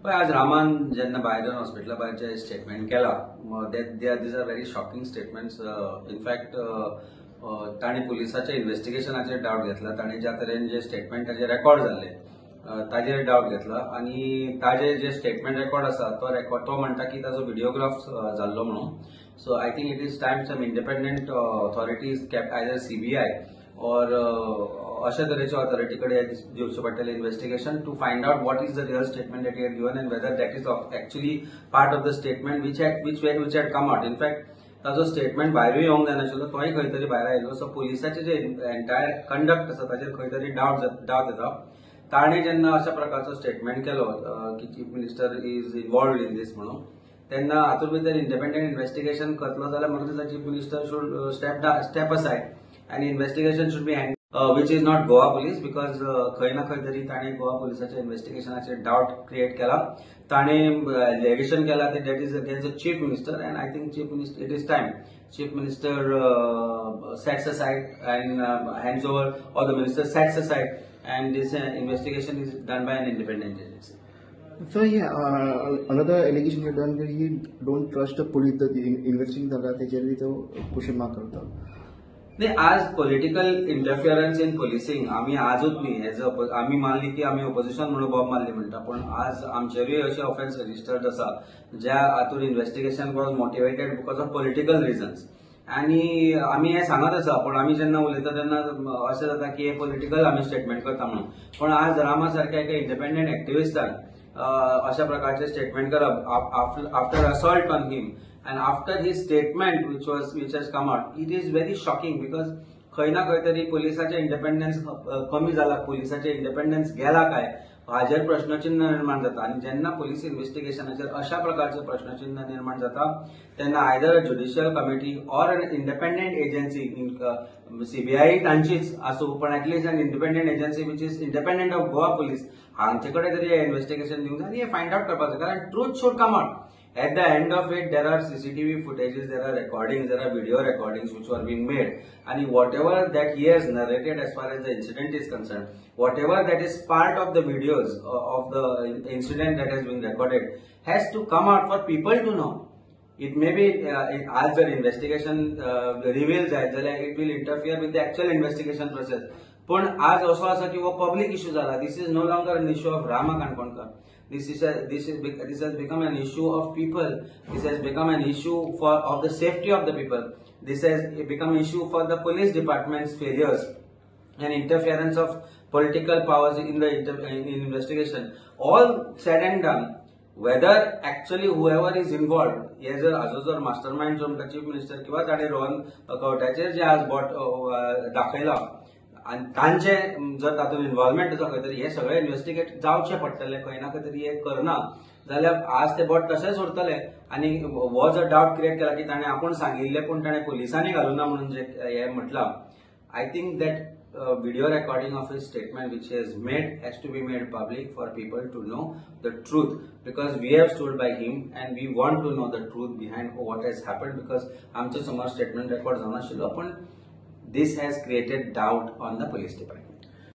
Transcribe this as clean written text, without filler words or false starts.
आज रामान जेन्ना भायर हॉस्पिटला भायर स्टेटमेंट केला these are very shocking statements. In fact ताणी पुलिसाच्या इन्व्हेस्टिगेशनाचेर डावट घेतला. ताणी ज्या तरेन जे स्टेटमेंट ताजे रेकॉर्ड जाल्ले ताजेर डावट घेतला आणि ताजे जे स्टेटमेंट रेकॉर्ड आसा तो म्हणटा की ताजो व्हिडिओग्राफ जाल्लो म्हणून. So I think it is time some independent authorities either CBI और अशा तरेच्या ऑथॉरिटी कडेन दिवचे पडटलें investigation to find out what is the real statement that he had given and whether that is actually part of the statement which had come out. In fact ताजो statement भायरूय येवंक जायनाशिल्लो, तोय खंय तरी भायर आयलो. सो पुलिसाचे जे एंटायर कंडक्ट आसा ताचेर खंय तरी डावट येता. ताणें जेन्ना अशा प्रकारचो स्टेटमेंट केलो की chief minister is involved in this म्हणून, तेन्ना हातूंत भितर इंडिपेंडंट इन्व्हेस्टिगेशन करतलो जाल्यार म्हाका दिसता chief minister should step aside and investigation should be which is not Goa police, because खंय ना खंय तरी ताणे गोवा पुलिसाच्या इन्व्हेस्टिगेशनाचेर डाउट क्रिएट केला. ताणे एलिगेशन केला that is against the chief minister and I think chief minister it is time chief minister sets aside and hands over or the minister sets aside and this investigation is done by an independent agency. So another allegation he done that he don't trust the police. The investigation जाता तेजेर तो question mark करता. नाही, आज political इंटरफियरन्स इन policing आम्ही आजूच न्ही आम्ही मानली की आम्ही ऑपोजिशन म्हणून बॉब मारली म्हणटा, पण आज आमचेरूय अशे ऑफेन्स रजिस्टर्ड आसा ज्या हातून investigation was motivated because of political reasons. आणि आम्ही हे सांगत आसा, पण आम्ही जेन्ना उलयता तेन्ना अशें जाता की हे पॉलिटिकल आम्ही स्टेटमेंट करता म्हणून. पण आज रामा सारख्या एका इंडिपेंडंट एक्टिव्हिस्टान अशा प्रकारचे स्टेटमेंट करप after assault on him and after his statement which has come out, it is very shocking because खंय ना खंय तरी पोलिसाचे इंडिपेंडन्स कमी जाला, पोलिसाचे इंडिपेंडन्स गेला काय हाजेर प्रश्नचिन्ह निर्माण जाता. आणि जेन्ना पोलीस इन्व्हेस्टिगेशनाचेर अशा प्रकारचे प्रश्नचिन्ह निर्माण जाता तेन्ना either judicial committee or an independent agency, CBI तांचीच आसूं, पण at least an independent agency which is independent of Goa police हांचे कडेन तरी हे इन्व्हेस्टिगेशन दिवंक जाय आनी हे फायंड आउट करपाक जाय. कारण truth should come out. At the end of it, there are CCTV footages, there are recordings, there are video recordings which were being made. And whatever that he has narrated as far as the incident is concerned, whatever that is part of the videos of the incident that has been recorded has to come out for people to know. It may be, as the investigation reveals that, it will interfere with the actual investigation process. पण आज असो आसा की वो public issue जाला. This is no longer an issue of Rama Kankonkar. This has become an issue of people. This has become an issue of the safety of the people. This has become an issue for the police department's failures and interference of political powers in the investigation. All said and done, whether actually whoever is involved, हे जर mastermind जो म्हणटा chief minister किंवा ताणे रोहन खंवट्याचेर जे आज boat दाखयला आणि तांचे जर तातूंत इन्व्हॉल्वमेंट आसा खंय तरी हे सगळे इन्व्हेस्टिगेट जावचे पडटले. खंय ना खंय तरी हे करना जाल्यार आज ते बोट तशेंच उरतले. आनी हो जो डावट क्रिएट केला की ताणें आपूण सांगिल्ले पूण ताणें पुलिसांनी घालूना म्हणून जे हे म्हटलां, I think that video recording of his statement which he has made has to be made public for people to know the truth, because we have stood by him and we want to know the truth behind what has happened, because आमचे समोर statement record जावनाशिल्लो पण this has created doubt on the police department.